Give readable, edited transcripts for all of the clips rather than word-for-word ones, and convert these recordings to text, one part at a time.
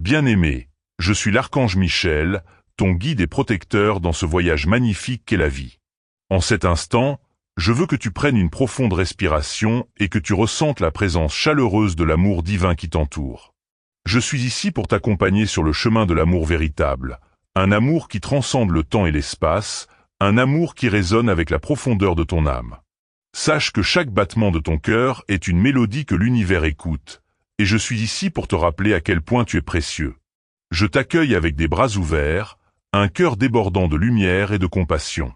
Bien-aimé, je suis l'archange Michel, ton guide et protecteur dans ce voyage magnifique qu'est la vie. En cet instant, je veux que tu prennes une profonde respiration et que tu ressentes la présence chaleureuse de l'amour divin qui t'entoure. Je suis ici pour t'accompagner sur le chemin de l'amour véritable, un amour qui transcende le temps et l'espace, un amour qui résonne avec la profondeur de ton âme. Sache que chaque battement de ton cœur est une mélodie que l'univers écoute, et je suis ici pour te rappeler à quel point tu es précieux. Je t'accueille avec des bras ouverts, un cœur débordant de lumière et de compassion.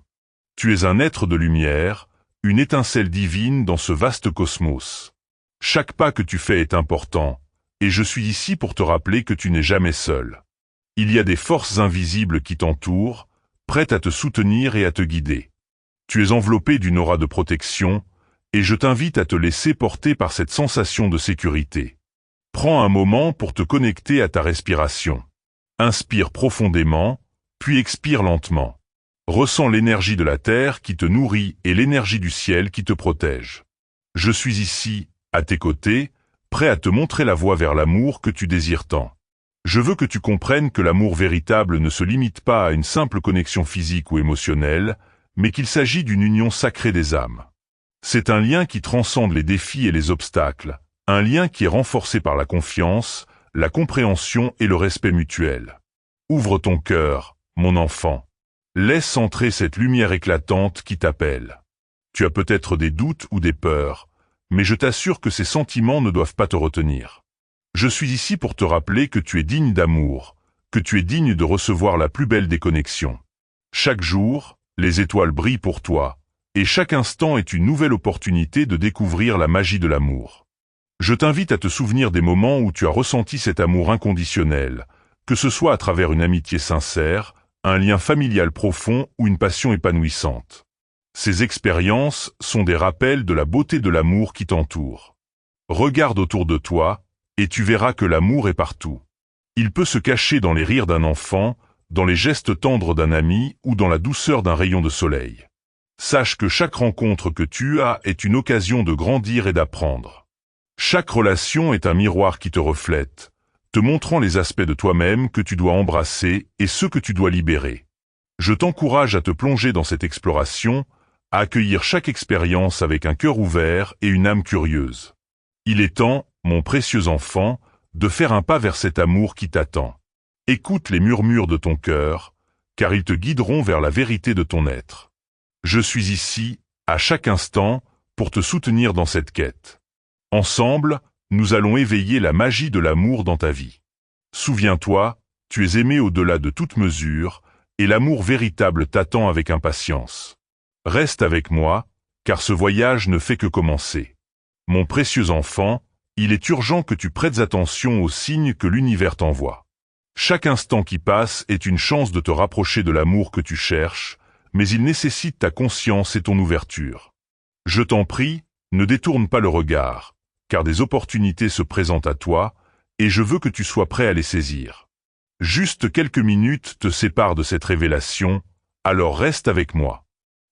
Tu es un être de lumière, une étincelle divine dans ce vaste cosmos. Chaque pas que tu fais est important, et je suis ici pour te rappeler que tu n'es jamais seul. Il y a des forces invisibles qui t'entourent, prêtes à te soutenir et à te guider. Tu es enveloppé d'une aura de protection, et je t'invite à te laisser porter par cette sensation de sécurité. Prends un moment pour te connecter à ta respiration. Inspire profondément, puis expire lentement. Ressens l'énergie de la terre qui te nourrit et l'énergie du ciel qui te protège. Je suis ici, à tes côtés, prêt à te montrer la voie vers l'amour que tu désires tant. Je veux que tu comprennes que l'amour véritable ne se limite pas à une simple connexion physique ou émotionnelle, mais qu'il s'agit d'une union sacrée des âmes. C'est un lien qui transcende les défis et les obstacles, un lien qui est renforcé par la confiance, la compréhension et le respect mutuel. Ouvre ton cœur, mon enfant. Laisse entrer cette lumière éclatante qui t'appelle. Tu as peut-être des doutes ou des peurs, mais je t'assure que ces sentiments ne doivent pas te retenir. Je suis ici pour te rappeler que tu es digne d'amour, que tu es digne de recevoir la plus belle des connexions. Chaque jour, les étoiles brillent pour toi, et chaque instant est une nouvelle opportunité de découvrir la magie de l'amour. Je t'invite à te souvenir des moments où tu as ressenti cet amour inconditionnel, que ce soit à travers une amitié sincère, un lien familial profond ou une passion épanouissante. Ces expériences sont des rappels de la beauté de l'amour qui t'entoure. Regarde autour de toi, et tu verras que l'amour est partout. Il peut se cacher dans les rires d'un enfant, dans les gestes tendres d'un ami ou dans la douceur d'un rayon de soleil. Sache que chaque rencontre que tu as est une occasion de grandir et d'apprendre. Chaque relation est un miroir qui te reflète, te montrant les aspects de toi-même que tu dois embrasser et ceux que tu dois libérer. Je t'encourage à te plonger dans cette exploration, à accueillir chaque expérience avec un cœur ouvert et une âme curieuse. Il est temps, mon précieux enfant, de faire un pas vers cet amour qui t'attend. Écoute les murmures de ton cœur, car ils te guideront vers la vérité de ton être. Je suis ici, à chaque instant, pour te soutenir dans cette quête. Ensemble, nous allons éveiller la magie de l'amour dans ta vie. Souviens-toi, tu es aimé au-delà de toute mesure, et l'amour véritable t'attend avec impatience. Reste avec moi, car ce voyage ne fait que commencer. Mon précieux enfant, il est urgent que tu prêtes attention aux signes que l'univers t'envoie. Chaque instant qui passe est une chance de te rapprocher de l'amour que tu cherches, mais il nécessite ta conscience et ton ouverture. Je t'en prie, ne détourne pas le regard, car des opportunités se présentent à toi, et je veux que tu sois prêt à les saisir. Juste quelques minutes te séparent de cette révélation, alors reste avec moi.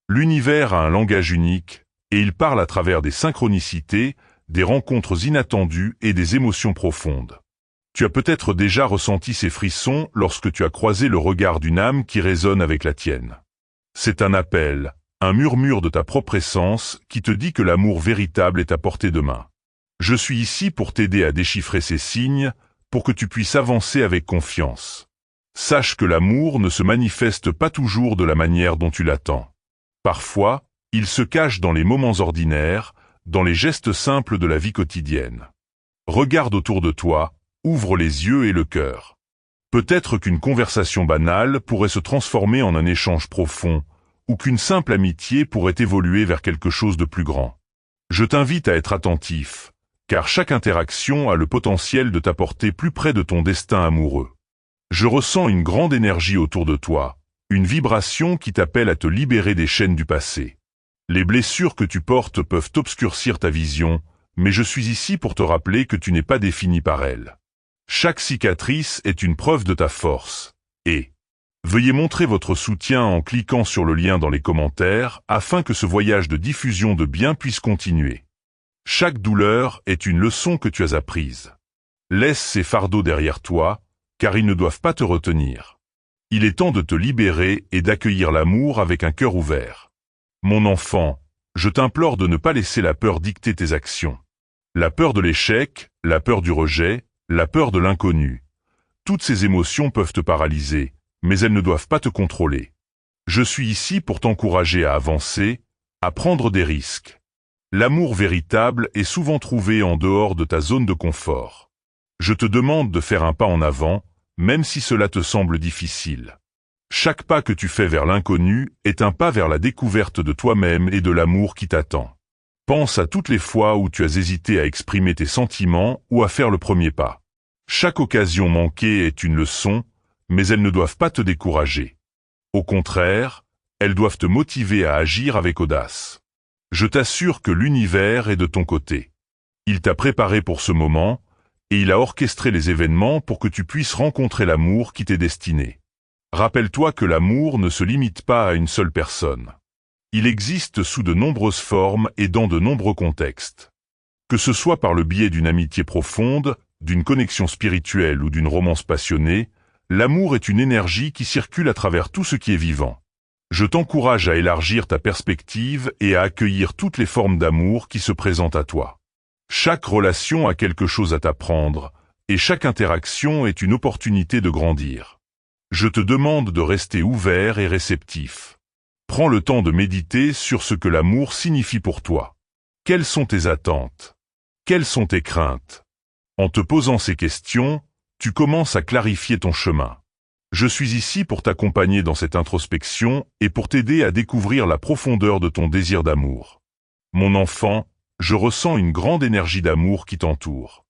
L'univers a un langage unique, et il parle à travers des synchronicités, des rencontres inattendues et des émotions profondes. Tu as peut-être déjà ressenti ces frissons lorsque tu as croisé le regard d'une âme qui résonne avec la tienne. C'est un appel, un murmure de ta propre essence qui te dit que l'amour véritable est à portée de main. Je suis ici pour t'aider à déchiffrer ces signes, pour que tu puisses avancer avec confiance. Sache que l'amour ne se manifeste pas toujours de la manière dont tu l'attends. Parfois, il se cache dans les moments ordinaires, dans les gestes simples de la vie quotidienne. Regarde autour de toi, ouvre les yeux et le cœur. Peut-être qu'une conversation banale pourrait se transformer en un échange profond, ou qu'une simple amitié pourrait évoluer vers quelque chose de plus grand. Je t'invite à être attentif, car chaque interaction a le potentiel de t'apporter plus près de ton destin amoureux. Je ressens une grande énergie autour de toi, une vibration qui t'appelle à te libérer des chaînes du passé. Les blessures que tu portes peuvent obscurcir ta vision, mais je suis ici pour te rappeler que tu n'es pas défini par elles. Chaque cicatrice est une preuve de ta force, et veuillez montrer votre soutien en cliquant sur le lien dans les commentaires afin que ce voyage de diffusion de bien puisse continuer. Chaque douleur est une leçon que tu as apprise. Laisse ces fardeaux derrière toi, car ils ne doivent pas te retenir. Il est temps de te libérer et d'accueillir l'amour avec un cœur ouvert. Mon enfant, je t'implore de ne pas laisser la peur dicter tes actions. La peur de l'échec, la peur du rejet, la peur de l'inconnu. Toutes ces émotions peuvent te paralyser, mais elles ne doivent pas te contrôler. Je suis ici pour t'encourager à avancer, à prendre des risques. L'amour véritable est souvent trouvé en dehors de ta zone de confort. Je te demande de faire un pas en avant, même si cela te semble difficile. Chaque pas que tu fais vers l'inconnu est un pas vers la découverte de toi-même et de l'amour qui t'attend. Pense à toutes les fois où tu as hésité à exprimer tes sentiments ou à faire le premier pas. Chaque occasion manquée est une leçon, mais elles ne doivent pas te décourager. Au contraire, elles doivent te motiver à agir avec audace. Je t'assure que l'univers est de ton côté. Il t'a préparé pour ce moment, et il a orchestré les événements pour que tu puisses rencontrer l'amour qui t'est destiné. Rappelle-toi que l'amour ne se limite pas à une seule personne. Il existe sous de nombreuses formes et dans de nombreux contextes. Que ce soit par le biais d'une amitié profonde, d'une connexion spirituelle ou d'une romance passionnée, l'amour est une énergie qui circule à travers tout ce qui est vivant. Je t'encourage à élargir ta perspective et à accueillir toutes les formes d'amour qui se présentent à toi. Chaque relation a quelque chose à t'apprendre, et chaque interaction est une opportunité de grandir. Je te demande de rester ouvert et réceptif. Prends le temps de méditer sur ce que l'amour signifie pour toi. Quelles sont tes attentes? Quelles sont tes craintes? En te posant ces questions, tu commences à clarifier ton chemin. Je suis ici pour t'accompagner dans cette introspection et pour t'aider à découvrir la profondeur de ton désir d'amour. Mon enfant, je ressens une grande énergie d'amour qui t'entoure.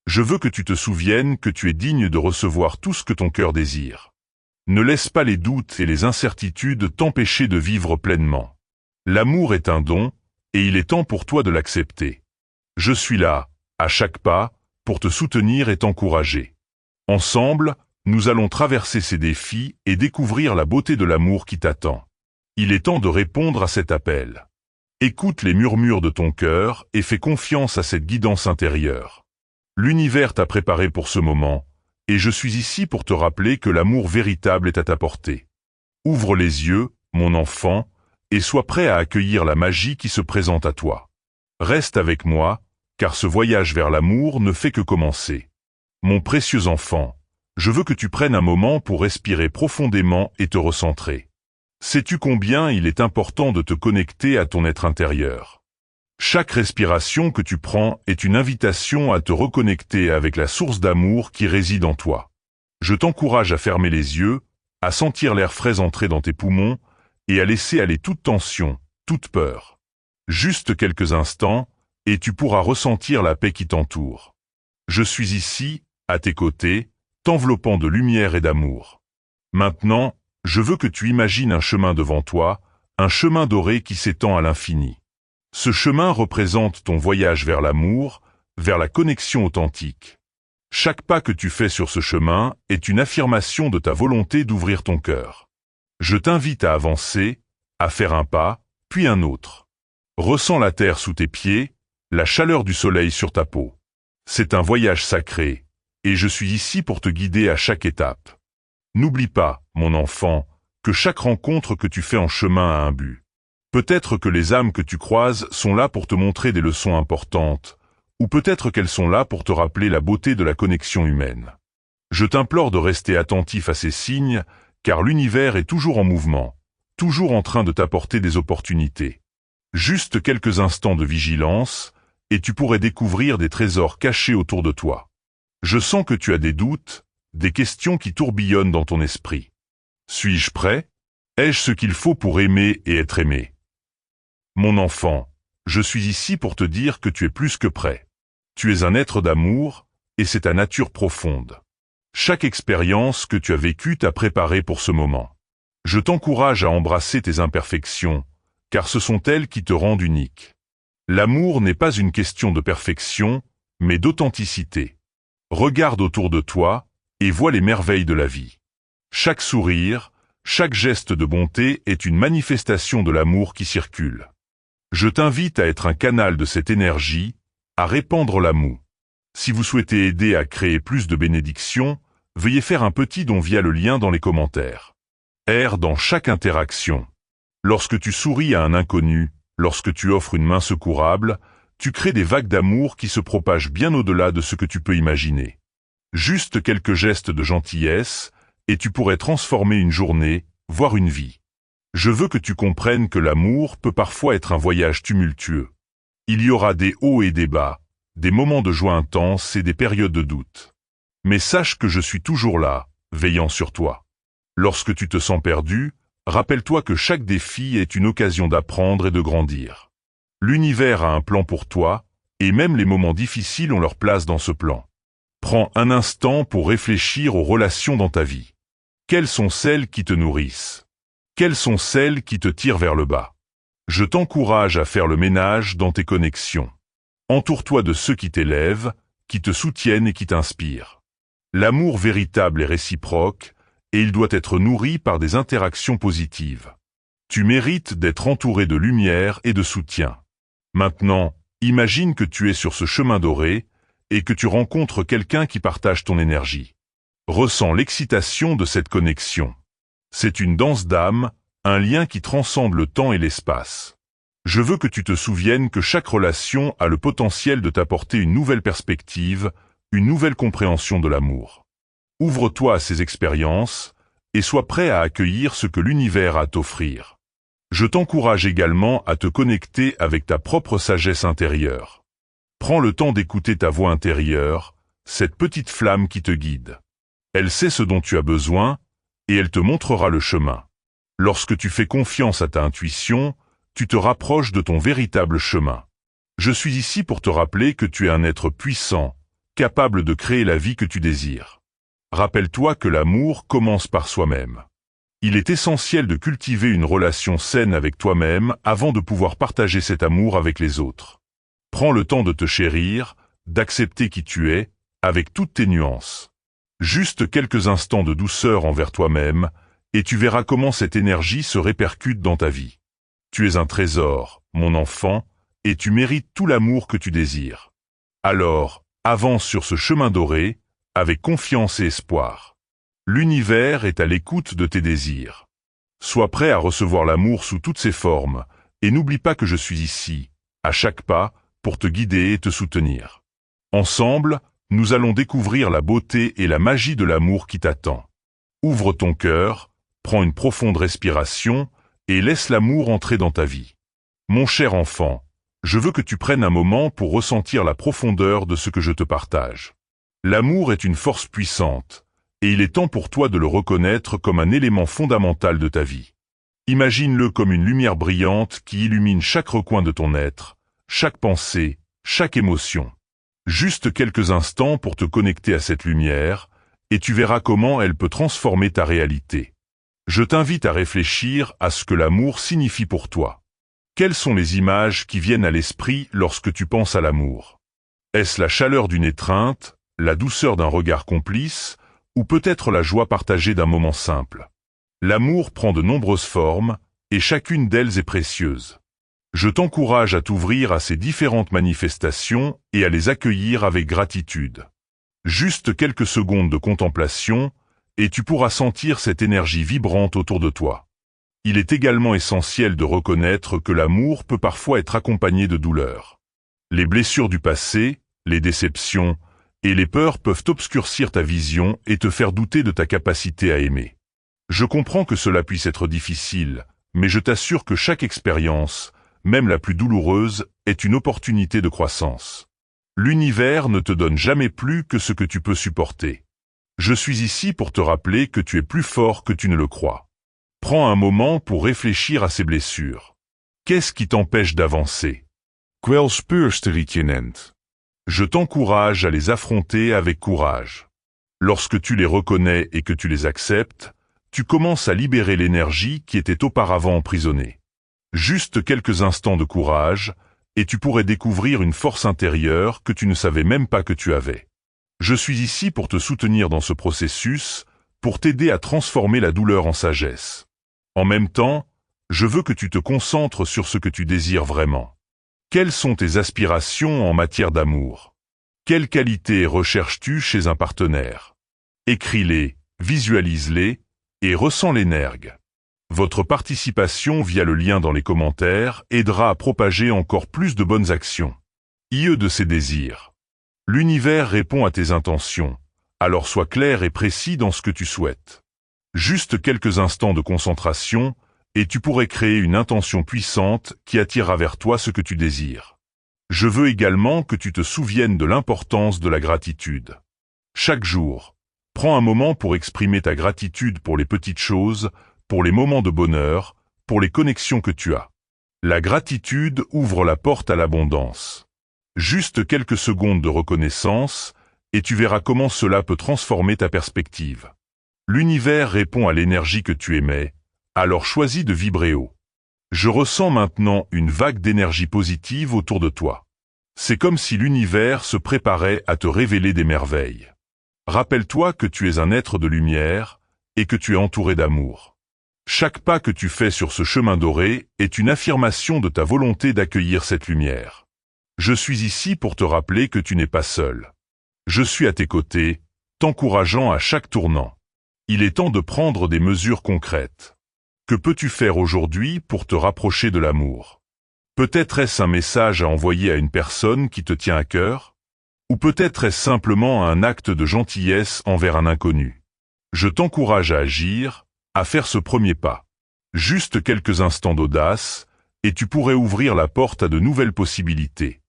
Je veux que tu te souviennes que tu es digne de recevoir tout ce que ton cœur désire. Ne laisse pas les doutes et les incertitudes t'empêcher de vivre pleinement. L'amour est un don, et il est temps pour toi de l'accepter. Je suis là, à chaque pas, pour te soutenir et t'encourager. Ensemble, nous allons traverser ces défis et découvrir la beauté de l'amour qui t'attend. Il est temps de répondre à cet appel. Écoute les murmures de ton cœur et fais confiance à cette guidance intérieure. L'univers t'a préparé pour ce moment, et je suis ici pour te rappeler que l'amour véritable est à ta portée. Ouvre les yeux, mon enfant, et sois prêt à accueillir la magie qui se présente à toi. Reste avec moi, car ce voyage vers l'amour ne fait que commencer. Mon précieux enfant, je veux que tu prennes un moment pour respirer profondément et te recentrer. Sais-tu combien il est important de te connecter à ton être intérieur? Chaque respiration que tu prends est une invitation à te reconnecter avec la source d'amour qui réside en toi. Je t'encourage à fermer les yeux, à sentir l'air frais entrer dans tes poumons et à laisser aller toute tension, toute peur. Juste quelques instants, et tu pourras ressentir la paix qui t'entoure. Je suis ici, à tes côtés, t'enveloppant de lumière et d'amour. Maintenant, je veux que tu imagines un chemin devant toi, un chemin doré qui s'étend à l'infini. Ce chemin représente ton voyage vers l'amour, vers la connexion authentique. Chaque pas que tu fais sur ce chemin est une affirmation de ta volonté d'ouvrir ton cœur. Je t'invite à avancer, à faire un pas, puis un autre. Ressens la terre sous tes pieds, la chaleur du soleil sur ta peau. C'est un voyage sacré, et je suis ici pour te guider à chaque étape. N'oublie pas, mon enfant, que chaque rencontre que tu fais en chemin a un but. Peut-être que les âmes que tu croises sont là pour te montrer des leçons importantes, ou peut-être qu'elles sont là pour te rappeler la beauté de la connexion humaine. Je t'implore de rester attentif à ces signes, car l'univers est toujours en mouvement, toujours en train de t'apporter des opportunités. Juste quelques instants de vigilance, et tu pourrais découvrir des trésors cachés autour de toi. Je sens que tu as des doutes, des questions qui tourbillonnent dans ton esprit. Suis-je prêt? Ai-je ce qu'il faut pour aimer et être aimé? Mon enfant, je suis ici pour te dire que tu es plus que prêt. Tu es un être d'amour, et c'est ta nature profonde. Chaque expérience que tu as vécue t'a préparé pour ce moment. Je t'encourage à embrasser tes imperfections, car ce sont elles qui te rendent unique. L'amour n'est pas une question de perfection, mais d'authenticité. Regarde autour de toi, et vois les merveilles de la vie. Chaque sourire, chaque geste de bonté est une manifestation de l'amour qui circule. Je t'invite à être un canal de cette énergie, à répandre l'amour. Si vous souhaitez aider à créer plus de bénédictions, Veuillez faire un petit don via le lien dans les commentaires. R dans chaque interaction. Lorsque tu souris à un inconnu, lorsque tu offres une main secourable, tu crées des vagues d'amour qui se propagent bien au-delà de ce que tu peux imaginer. Juste quelques gestes de gentillesse, et tu pourrais transformer une journée, voire une vie. Je veux que tu comprennes que l'amour peut parfois être un voyage tumultueux. Il y aura des hauts et des bas, des moments de joie intense et des périodes de doute. Mais sache que je suis toujours là, veillant sur toi. Lorsque tu te sens perdu, rappelle-toi que chaque défi est une occasion d'apprendre et de grandir. L'univers a un plan pour toi, et même les moments difficiles ont leur place dans ce plan. Prends un instant pour réfléchir aux relations dans ta vie. Quelles sont celles qui te nourrissent? Quelles sont celles qui te tirent vers le bas? Je t'encourage à faire le ménage dans tes connexions. Entoure-toi de ceux qui t'élèvent, qui te soutiennent et qui t'inspirent. L'amour véritable est réciproque, et il doit être nourri par des interactions positives. Tu mérites d'être entouré de lumière et de soutien. Maintenant, imagine que tu es sur ce chemin doré, et que tu rencontres quelqu'un qui partage ton énergie. Ressens l'excitation de cette connexion. C'est une danse d'âme, un lien qui transcende le temps et l'espace. Je veux que tu te souviennes que chaque relation a le potentiel de t'apporter une nouvelle perspective, une nouvelle compréhension de l'amour. Ouvre-toi à ces expériences, et sois prêt à accueillir ce que l'univers a à t'offrir. Je t'encourage également à te connecter avec ta propre sagesse intérieure. Prends le temps d'écouter ta voix intérieure, cette petite flamme qui te guide. Elle sait ce dont tu as besoin, et elle te montrera le chemin. Lorsque tu fais confiance à ta intuition, tu te rapproches de ton véritable chemin. Je suis ici pour te rappeler que tu es un être puissant, capable de créer la vie que tu désires. Rappelle-toi que l'amour commence par soi-même. Il est essentiel de cultiver une relation saine avec toi-même avant de pouvoir partager cet amour avec les autres. Prends le temps de te chérir, d'accepter qui tu es, avec toutes tes nuances. Juste quelques instants de douceur envers toi-même, et tu verras comment cette énergie se répercute dans ta vie. Tu es un trésor, mon enfant, et tu mérites tout l'amour que tu désires. Alors, avance sur ce chemin doré, avec confiance et espoir. L'univers est à l'écoute de tes désirs. Sois prêt à recevoir l'amour sous toutes ses formes, et n'oublie pas que je suis ici, à chaque pas, pour te guider et te soutenir. Ensemble, nous allons découvrir la beauté et la magie de l'amour qui t'attend. Ouvre ton cœur, prends une profonde respiration et laisse l'amour entrer dans ta vie. Mon cher enfant, je veux que tu prennes un moment pour ressentir la profondeur de ce que je te partage. L'amour est une force puissante, et il est temps pour toi de le reconnaître comme un élément fondamental de ta vie. Imagine-le comme une lumière brillante qui illumine chaque recoin de ton être, chaque pensée, chaque émotion. Juste quelques instants pour te connecter à cette lumière, et tu verras comment elle peut transformer ta réalité. Je t'invite à réfléchir à ce que l'amour signifie pour toi. Quelles sont les images qui viennent à l'esprit lorsque tu penses à l'amour? Est-ce la chaleur d'une étreinte, la douceur d'un regard complice, ou peut-être la joie partagée d'un moment simple? L'amour prend de nombreuses formes, et chacune d'elles est précieuse. Je t'encourage à t'ouvrir à ces différentes manifestations et à les accueillir avec gratitude. Juste quelques secondes de contemplation, et tu pourras sentir cette énergie vibrante autour de toi. Il est également essentiel de reconnaître que l'amour peut parfois être accompagné de douleurs. Les blessures du passé, les déceptions et les peurs peuvent obscurcir ta vision et te faire douter de ta capacité à aimer. Je comprends que cela puisse être difficile, mais je t'assure que chaque expérience, même la plus douloureuse, est une opportunité de croissance. L'univers ne te donne jamais plus que ce que tu peux supporter. Je suis ici pour te rappeler que tu es plus fort que tu ne le crois. Prends un moment pour réfléchir à ces blessures. Qu'est-ce qui t'empêche d'avancer? Quel speursterritje. Je t'encourage à les affronter avec courage. Lorsque tu les reconnais et que tu les acceptes, tu commences à libérer l'énergie qui était auparavant emprisonnée. Juste quelques instants de courage, et tu pourrais découvrir une force intérieure que tu ne savais même pas que tu avais. Je suis ici pour te soutenir dans ce processus, pour t'aider à transformer la douleur en sagesse. En même temps, je veux que tu te concentres sur ce que tu désires vraiment. Quelles sont tes aspirations en matière d'amour? Quelles qualités recherches-tu chez un partenaire? Écris-les, visualise-les, et ressens les nergues. Votre participation via le lien dans les commentaires aidera à propager encore plus de bonnes actions. IE de ces désirs. L'univers répond à tes intentions, alors sois clair et précis dans ce que tu souhaites. Juste quelques instants de concentration, et tu pourrais créer une intention puissante qui attirera vers toi ce que tu désires. Je veux également que tu te souviennes de l'importance de la gratitude. Chaque jour, prends un moment pour exprimer ta gratitude pour les petites choses, pour les moments de bonheur, pour les connexions que tu as. La gratitude ouvre la porte à l'abondance. Juste quelques secondes de reconnaissance, et tu verras comment cela peut transformer ta perspective. L'univers répond à l'énergie que tu émets, alors choisis de vibrer haut. Je ressens maintenant une vague d'énergie positive autour de toi. C'est comme si l'univers se préparait à te révéler des merveilles. Rappelle-toi que tu es un être de lumière et que tu es entouré d'amour. Chaque pas que tu fais sur ce chemin doré est une affirmation de ta volonté d'accueillir cette lumière. Je suis ici pour te rappeler que tu n'es pas seul. Je suis à tes côtés, t'encourageant à chaque tournant. Il est temps de prendre des mesures concrètes. Que peux-tu faire aujourd'hui pour te rapprocher de l'amour? Peut-être est-ce un message à envoyer à une personne qui te tient à cœur? Ou peut-être est-ce simplement un acte de gentillesse envers un inconnu? Je t'encourage à agir, à faire ce premier pas. Juste quelques instants d'audace, et tu pourrais ouvrir la porte à de nouvelles possibilités.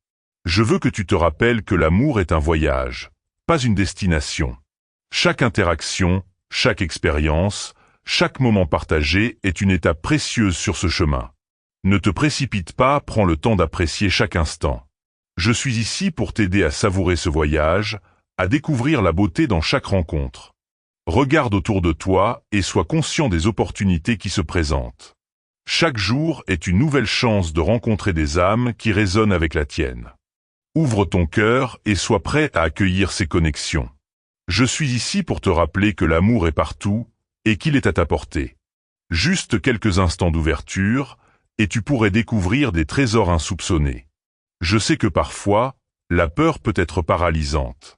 Je veux que tu te rappelles que l'amour est un voyage, pas une destination. Chaque interaction, chaque expérience, chaque moment partagé est une étape précieuse sur ce chemin. Ne te précipite pas, prends le temps d'apprécier chaque instant. Je suis ici pour t'aider à savourer ce voyage, à découvrir la beauté dans chaque rencontre. Regarde autour de toi et sois conscient des opportunités qui se présentent. Chaque jour est une nouvelle chance de rencontrer des âmes qui résonnent avec la tienne. Ouvre ton cœur et sois prêt à accueillir ces connexions. Je suis ici pour te rappeler que l'amour est partout et qu'il est à ta portée. Juste quelques instants d'ouverture, et tu pourrais découvrir des trésors insoupçonnés. Je sais que parfois, la peur peut être paralysante.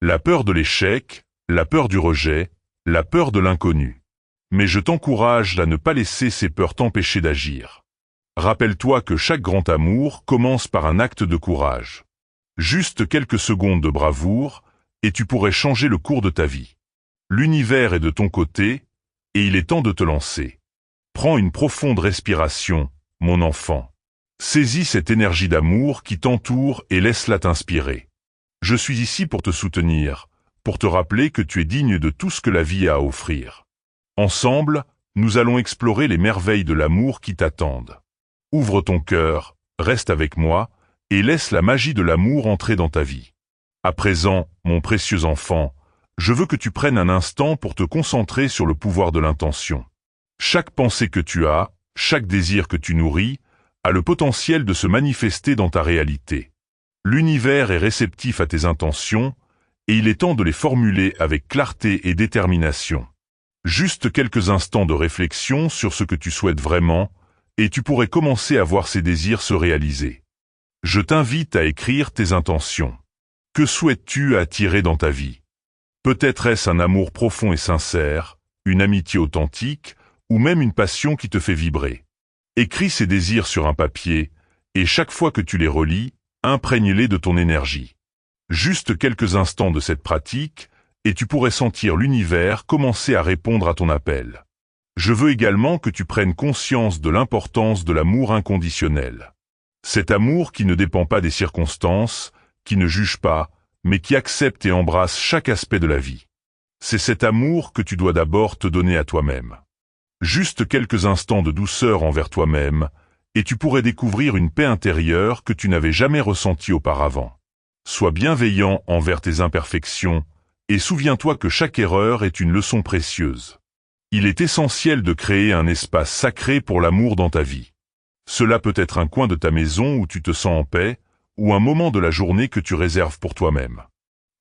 La peur de l'échec, la peur du rejet, la peur de l'inconnu. Mais je t'encourage à ne pas laisser ces peurs t'empêcher d'agir. Rappelle-toi que chaque grand amour commence par un acte de courage. Juste quelques secondes de bravoure, et tu pourrais changer le cours de ta vie. L'univers est de ton côté, et il est temps de te lancer. Prends une profonde respiration, mon enfant. Saisis cette énergie d'amour qui t'entoure et laisse-la t'inspirer. Je suis ici pour te soutenir, pour te rappeler que tu es digne de tout ce que la vie a à offrir. Ensemble, nous allons explorer les merveilles de l'amour qui t'attendent. Ouvre ton cœur, reste avec moi, et laisse la magie de l'amour entrer dans ta vie. À présent, mon précieux enfant, je veux que tu prennes un instant pour te concentrer sur le pouvoir de l'intention. Chaque pensée que tu as, chaque désir que tu nourris, a le potentiel de se manifester dans ta réalité. L'univers est réceptif à tes intentions, et il est temps de les formuler avec clarté et détermination. Juste quelques instants de réflexion sur ce que tu souhaites vraiment, et tu pourrais commencer à voir ces désirs se réaliser. Je t'invite à écrire tes intentions. Que souhaites-tu attirer dans ta vie? Peut-être est-ce un amour profond et sincère, une amitié authentique, ou même une passion qui te fait vibrer. Écris ces désirs sur un papier, et chaque fois que tu les relis, imprègne-les de ton énergie. Juste quelques instants de cette pratique, et tu pourrais sentir l'univers commencer à répondre à ton appel. Je veux également que tu prennes conscience de l'importance de l'amour inconditionnel. Cet amour qui ne dépend pas des circonstances, qui ne juge pas, mais qui accepte et embrasse chaque aspect de la vie. C'est cet amour que tu dois d'abord te donner à toi-même. Juste quelques instants de douceur envers toi-même, et tu pourrais découvrir une paix intérieure que tu n'avais jamais ressentie auparavant. Sois bienveillant envers tes imperfections, et souviens-toi que chaque erreur est une leçon précieuse. Il est essentiel de créer un espace sacré pour l'amour dans ta vie. Cela peut être un coin de ta maison où tu te sens en paix, ou un moment de la journée que tu réserves pour toi-même.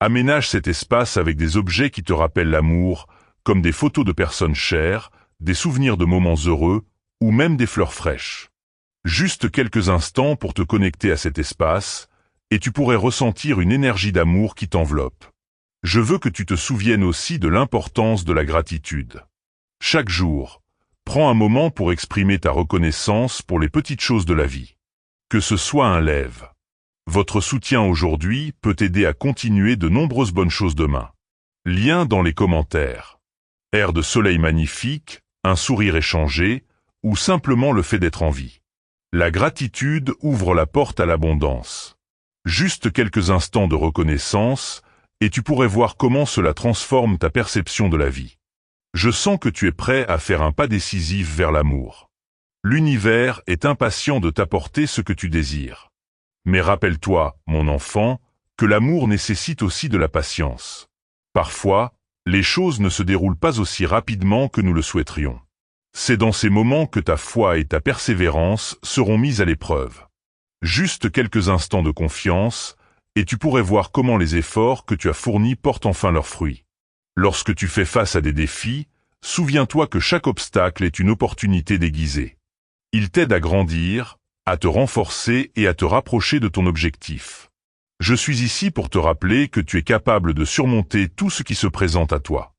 Aménage cet espace avec des objets qui te rappellent l'amour, comme des photos de personnes chères, des souvenirs de moments heureux, ou même des fleurs fraîches. Juste quelques instants pour te connecter à cet espace, et tu pourrais ressentir une énergie d'amour qui t'enveloppe. Je veux que tu te souviennes aussi de l'importance de la gratitude. Chaque jour, prends un moment pour exprimer ta reconnaissance pour les petites choses de la vie. Que ce soit un lève. Votre soutien aujourd'hui peut aider à continuer de nombreuses bonnes choses demain. Lien dans les commentaires. Air de soleil magnifique, un sourire échangé, ou simplement le fait d'être en vie. La gratitude ouvre la porte à l'abondance. Juste quelques instants de reconnaissance, et tu pourrais voir comment cela transforme ta perception de la vie. Je sens que tu es prêt à faire un pas décisif vers l'amour. L'univers est impatient de t'apporter ce que tu désires. Mais rappelle-toi, mon enfant, que l'amour nécessite aussi de la patience. Parfois, les choses ne se déroulent pas aussi rapidement que nous le souhaiterions. C'est dans ces moments que ta foi et ta persévérance seront mises à l'épreuve. Juste quelques instants de confiance, et tu pourrais voir comment les efforts que tu as fournis portent enfin leurs fruits. Lorsque tu fais face à des défis, souviens-toi que chaque obstacle est une opportunité déguisée. Il t'aide à grandir, à te renforcer et à te rapprocher de ton objectif. Je suis ici pour te rappeler que tu es capable de surmonter tout ce qui se présente à toi.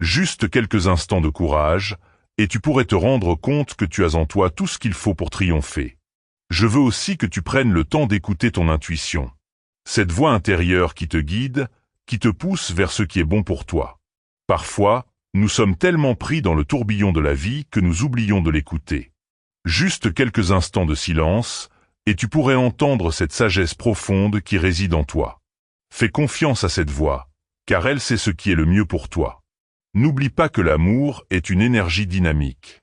Juste quelques instants de courage, et tu pourrais te rendre compte que tu as en toi tout ce qu'il faut pour triompher. Je veux aussi que tu prennes le temps d'écouter ton intuition. Cette voix intérieure qui te guide, qui te pousse vers ce qui est bon pour toi. Parfois, nous sommes tellement pris dans le tourbillon de la vie que nous oublions de l'écouter. Juste quelques instants de silence, et tu pourrais entendre cette sagesse profonde qui réside en toi. Fais confiance à cette voix, car elle sait ce qui est le mieux pour toi. N'oublie pas que l'amour est une énergie dynamique.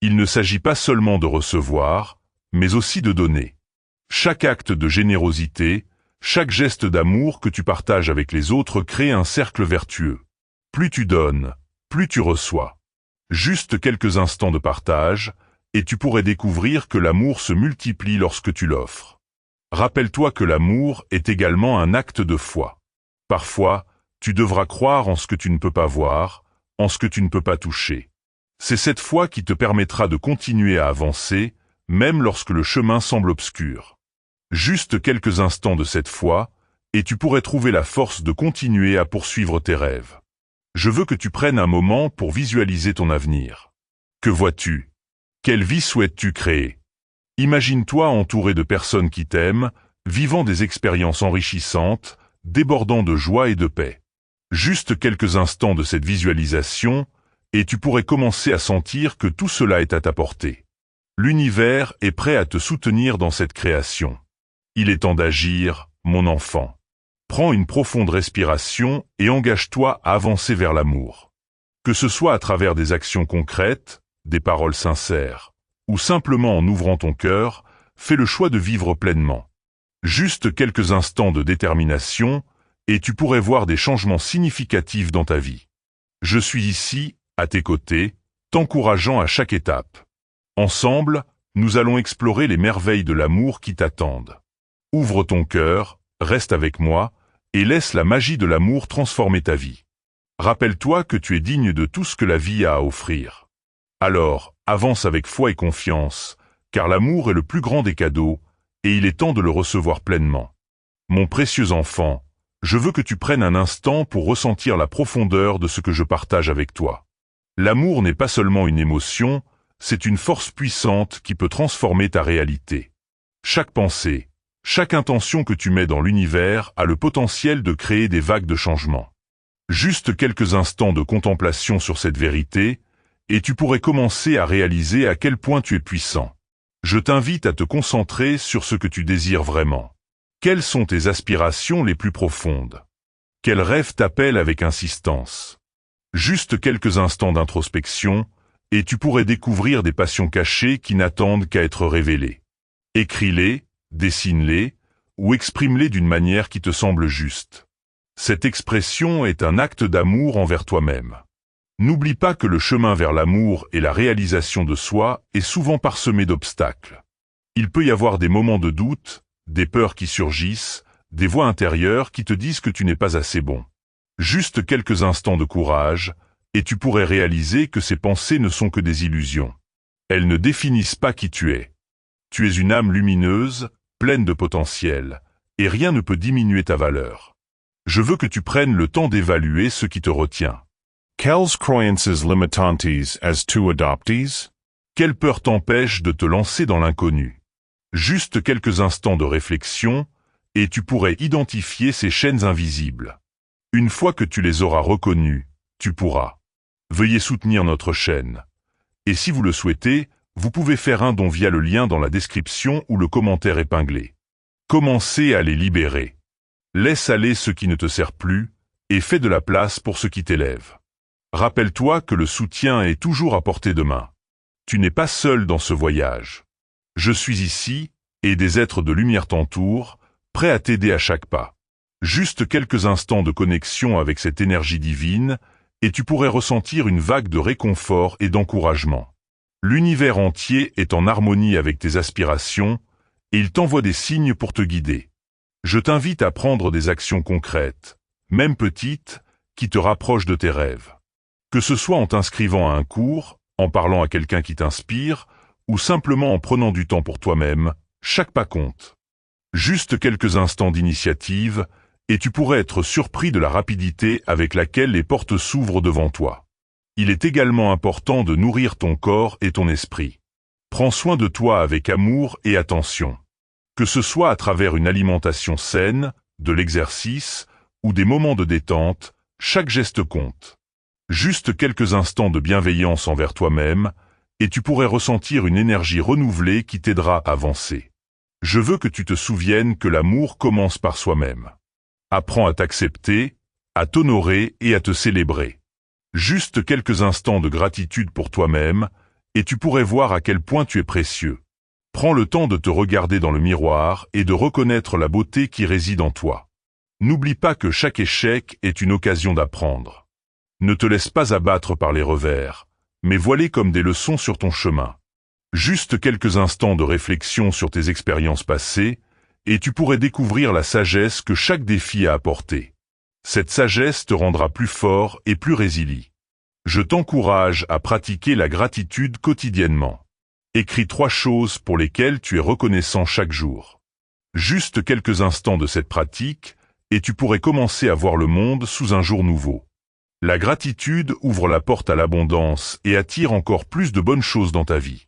Il ne s'agit pas seulement de recevoir, mais aussi de donner. Chaque acte de générosité, chaque geste d'amour que tu partages avec les autres crée un cercle vertueux. Plus tu donnes, plus tu reçois. Juste quelques instants de partage, et tu pourrais découvrir que l'amour se multiplie lorsque tu l'offres. Rappelle-toi que l'amour est également un acte de foi. Parfois, tu devras croire en ce que tu ne peux pas voir, en ce que tu ne peux pas toucher. C'est cette foi qui te permettra de continuer à avancer, même lorsque le chemin semble obscur. Juste quelques instants de cette foi, et tu pourrais trouver la force de continuer à poursuivre tes rêves. Je veux que tu prennes un moment pour visualiser ton avenir. Que vois-tu? Quelle vie souhaites-tu créer? Imagine-toi entouré de personnes qui t'aiment, vivant des expériences enrichissantes, débordant de joie et de paix. Juste quelques instants de cette visualisation, et tu pourrais commencer à sentir que tout cela est à ta portée. L'univers est prêt à te soutenir dans cette création. Il est temps d'agir, mon enfant. Prends une profonde respiration et engage-toi à avancer vers l'amour. Que ce soit à travers des actions concrètes, des paroles sincères, ou simplement en ouvrant ton cœur, fais le choix de vivre pleinement. Juste quelques instants de détermination, et tu pourrais voir des changements significatifs dans ta vie. Je suis ici, à tes côtés, t'encourageant à chaque étape. Ensemble, nous allons explorer les merveilles de l'amour qui t'attendent. Ouvre ton cœur, reste avec moi, et laisse la magie de l'amour transformer ta vie. Rappelle-toi que tu es digne de tout ce que la vie a à offrir. Alors, avance avec foi et confiance, car l'amour est le plus grand des cadeaux, et il est temps de le recevoir pleinement. Mon précieux enfant, je veux que tu prennes un instant pour ressentir la profondeur de ce que je partage avec toi. L'amour n'est pas seulement une émotion, c'est une force puissante qui peut transformer ta réalité. Chaque pensée, chaque intention que tu mets dans l'univers a le potentiel de créer des vagues de changement. Juste quelques instants de contemplation sur cette vérité, et tu pourrais commencer à réaliser à quel point tu es puissant. Je t'invite à te concentrer sur ce que tu désires vraiment. Quelles sont tes aspirations les plus profondes? Quels rêves t'appellent avec insistance? Juste quelques instants d'introspection, et tu pourrais découvrir des passions cachées qui n'attendent qu'à être révélées. Écris-les, dessine-les, ou exprime-les d'une manière qui te semble juste. Cette expression est un acte d'amour envers toi-même. N'oublie pas que le chemin vers l'amour et la réalisation de soi est souvent parsemé d'obstacles. Il peut y avoir des moments de doute, des peurs qui surgissent, des voix intérieures qui te disent que tu n'es pas assez bon. Juste quelques instants de courage, et tu pourrais réaliser que ces pensées ne sont que des illusions. Elles ne définissent pas qui tu es. Tu es une âme lumineuse, pleine de potentiel, et rien ne peut diminuer ta valeur. Je veux que tu prennes le temps d'évaluer ce qui te retient. Quelles croyances limitantes as-tu adoptes? Quelle peur t'empêche de te lancer dans l'inconnu? Juste quelques instants de réflexion, et tu pourrais identifier ces chaînes invisibles. Une fois que tu les auras reconnues, tu pourras. Veuillez soutenir notre chaîne. Et si vous le souhaitez, vous pouvez faire un don via le lien dans la description ou le commentaire épinglé. Commencez à les libérer. Laisse aller ce qui ne te sert plus, et fais de la place pour ce qui t'élève. Rappelle-toi que le soutien est toujours à portée de main. Tu n'es pas seul dans ce voyage. Je suis ici, et des êtres de lumière t'entourent, prêts à t'aider à chaque pas. Juste quelques instants de connexion avec cette énergie divine, et tu pourrais ressentir une vague de réconfort et d'encouragement. L'univers entier est en harmonie avec tes aspirations, et il t'envoie des signes pour te guider. Je t'invite à prendre des actions concrètes, même petites, qui te rapprochent de tes rêves. Que ce soit en t'inscrivant à un cours, en parlant à quelqu'un qui t'inspire, ou simplement en prenant du temps pour toi-même, chaque pas compte. Juste quelques instants d'initiative, et tu pourrais être surpris de la rapidité avec laquelle les portes s'ouvrent devant toi. Il est également important de nourrir ton corps et ton esprit. Prends soin de toi avec amour et attention. Que ce soit à travers une alimentation saine, de l'exercice, ou des moments de détente, chaque geste compte. Juste quelques instants de bienveillance envers toi-même, et tu pourrais ressentir une énergie renouvelée qui t'aidera à avancer. Je veux que tu te souviennes que l'amour commence par soi-même. Apprends à t'accepter, à t'honorer et à te célébrer. Juste quelques instants de gratitude pour toi-même, et tu pourrais voir à quel point tu es précieux. Prends le temps de te regarder dans le miroir et de reconnaître la beauté qui réside en toi. N'oublie pas que chaque échec est une occasion d'apprendre. Ne te laisse pas abattre par les revers, mais vois-les comme des leçons sur ton chemin. Juste quelques instants de réflexion sur tes expériences passées, et tu pourrais découvrir la sagesse que chaque défi a apportée. Cette sagesse te rendra plus fort et plus résilient. Je t'encourage à pratiquer la gratitude quotidiennement. Écris 3 choses pour lesquelles tu es reconnaissant chaque jour. Juste quelques instants de cette pratique, et tu pourrais commencer à voir le monde sous un jour nouveau. La gratitude ouvre la porte à l'abondance et attire encore plus de bonnes choses dans ta vie.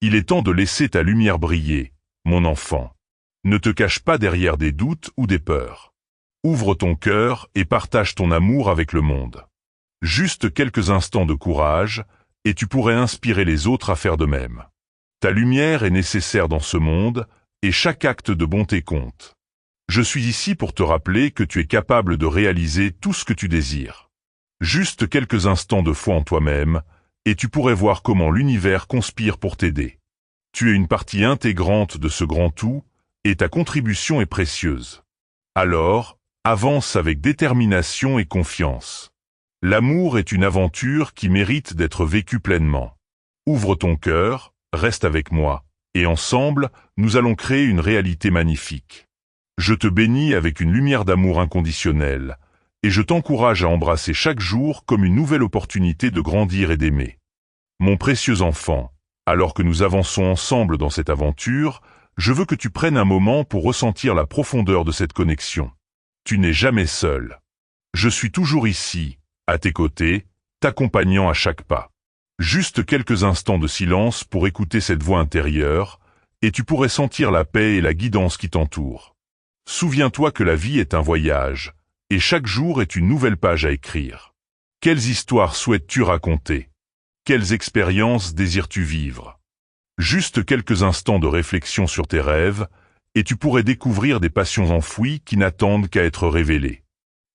Il est temps de laisser ta lumière briller, mon enfant. Ne te cache pas derrière des doutes ou des peurs. Ouvre ton cœur et partage ton amour avec le monde. Juste quelques instants de courage, et tu pourrais inspirer les autres à faire de même. Ta lumière est nécessaire dans ce monde, et chaque acte de bonté compte. Je suis ici pour te rappeler que tu es capable de réaliser tout ce que tu désires. Juste quelques instants de foi en toi-même, et tu pourrais voir comment l'univers conspire pour t'aider. Tu es une partie intégrante de ce grand tout, et ta contribution est précieuse. Alors, avance avec détermination et confiance. L'amour est une aventure qui mérite d'être vécue pleinement. Ouvre ton cœur, reste avec moi, et ensemble, nous allons créer une réalité magnifique. Je te bénis avec une lumière d'amour inconditionnelle, et je t'encourage à embrasser chaque jour comme une nouvelle opportunité de grandir et d'aimer. Mon précieux enfant, alors que nous avançons ensemble dans cette aventure, je veux que tu prennes un moment pour ressentir la profondeur de cette connexion. Tu n'es jamais seul. Je suis toujours ici, à tes côtés, t'accompagnant à chaque pas. Juste quelques instants de silence pour écouter cette voix intérieure, et tu pourrais sentir la paix et la guidance qui t'entourent. Souviens-toi que la vie est un voyage, et chaque jour est une nouvelle page à écrire. Quelles histoires souhaites-tu raconter? Quelles expériences désires-tu vivre? Juste quelques instants de réflexion sur tes rêves, et tu pourrais découvrir des passions enfouies qui n'attendent qu'à être révélées.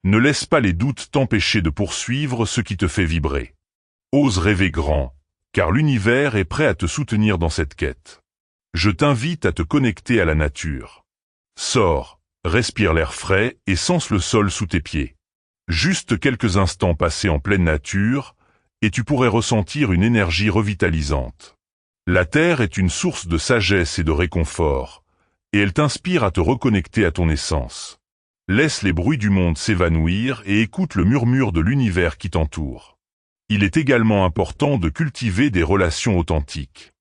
Ne laisse pas les doutes t'empêcher de poursuivre ce qui te fait vibrer. Ose rêver grand, car l'univers est prêt à te soutenir dans cette quête. Je t'invite à te connecter à la nature. Sors, respire l'air frais et sens le sol sous tes pieds. Juste quelques instants passés en pleine nature, et tu pourrais ressentir une énergie revitalisante. La terre est une source de sagesse et de réconfort, et elle t'inspire à te reconnecter à ton essence. Laisse les bruits du monde s'évanouir et écoute le murmure de l'univers qui t'entoure. Il est également important de cultiver des relations authentiques.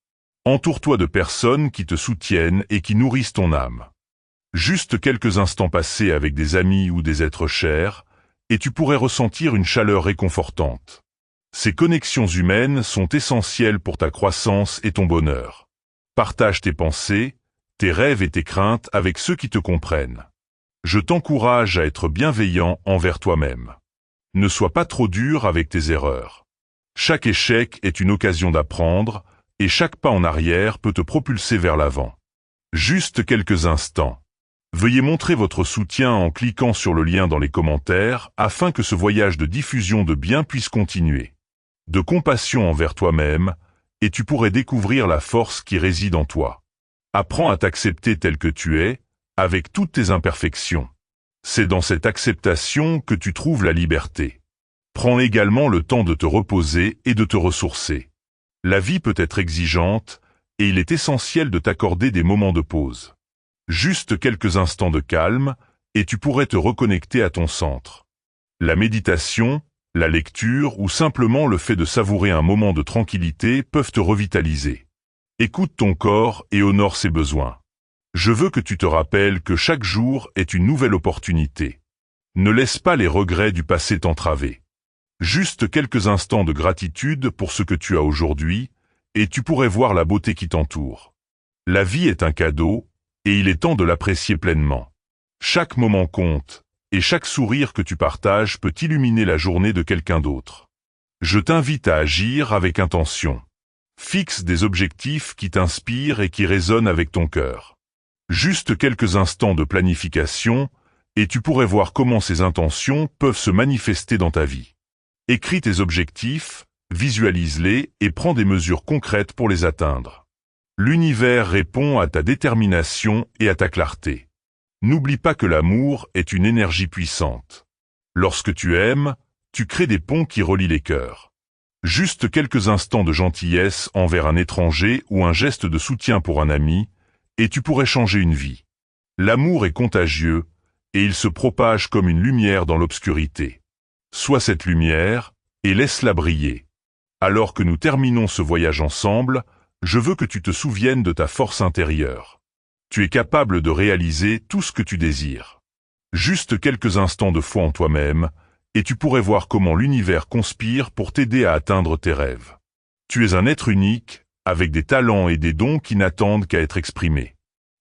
Entoure-toi de personnes qui te soutiennent et qui nourrissent ton âme. Juste quelques instants passés avec des amis ou des êtres chers, et tu pourrais ressentir une chaleur réconfortante. Ces connexions humaines sont essentielles pour ta croissance et ton bonheur. Partage tes pensées, tes rêves et tes craintes avec ceux qui te comprennent. Je t'encourage à être bienveillant envers toi-même. Ne sois pas trop dur avec tes erreurs. Chaque échec est une occasion d'apprendre, et chaque pas en arrière peut te propulser vers l'avant. Juste quelques instants. Veuillez montrer votre soutien en cliquant sur le lien dans les commentaires afin que ce voyage de diffusion de bien puisse continuer. De compassion envers toi-même, et tu pourrais découvrir la force qui réside en toi. Apprends à t'accepter tel que tu es, avec toutes tes imperfections. C'est dans cette acceptation que tu trouves la liberté. Prends également le temps de te reposer et de te ressourcer. La vie peut être exigeante, et il est essentiel de t'accorder des moments de pause. Juste quelques instants de calme, et tu pourrais te reconnecter à ton centre. La méditation, la lecture ou simplement le fait de savourer un moment de tranquillité peuvent te revitaliser. Écoute ton corps et honore ses besoins. Je veux que tu te rappelles que chaque jour est une nouvelle opportunité. Ne laisse pas les regrets du passé t'entraver. Juste quelques instants de gratitude pour ce que tu as aujourd'hui, et tu pourrais voir la beauté qui t'entoure. La vie est un cadeau, et il est temps de l'apprécier pleinement. Chaque moment compte, et chaque sourire que tu partages peut illuminer la journée de quelqu'un d'autre. Je t'invite à agir avec intention. Fixe des objectifs qui t'inspirent et qui résonnent avec ton cœur. Juste quelques instants de planification, et tu pourrais voir comment ces intentions peuvent se manifester dans ta vie. Écris tes objectifs, visualise-les et prends des mesures concrètes pour les atteindre. L'univers répond à ta détermination et à ta clarté. N'oublie pas que l'amour est une énergie puissante. Lorsque tu aimes, tu crées des ponts qui relient les cœurs. Juste quelques instants de gentillesse envers un étranger ou un geste de soutien pour un ami, et tu pourrais changer une vie. L'amour est contagieux, et il se propage comme une lumière dans l'obscurité. Sois cette lumière, et laisse-la briller. Alors que nous terminons ce voyage ensemble, je veux que tu te souviennes de ta force intérieure. Tu es capable de réaliser tout ce que tu désires. Juste quelques instants de foi en toi-même, et tu pourrais voir comment l'univers conspire pour t'aider à atteindre tes rêves. Tu es un être unique, avec des talents et des dons qui n'attendent qu'à être exprimés.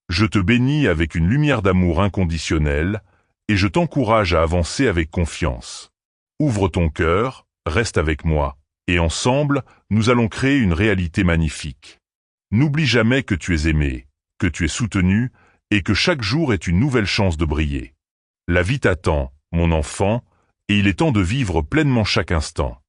Je te bénis avec une lumière d'amour inconditionnelle, et je t'encourage à avancer avec confiance. Ouvre ton cœur, reste avec moi, et ensemble, nous allons créer une réalité magnifique. N'oublie jamais que tu es aimé, que tu es soutenu, et que chaque jour est une nouvelle chance de briller. La vie t'attend, mon enfant, et il est temps de vivre pleinement chaque instant.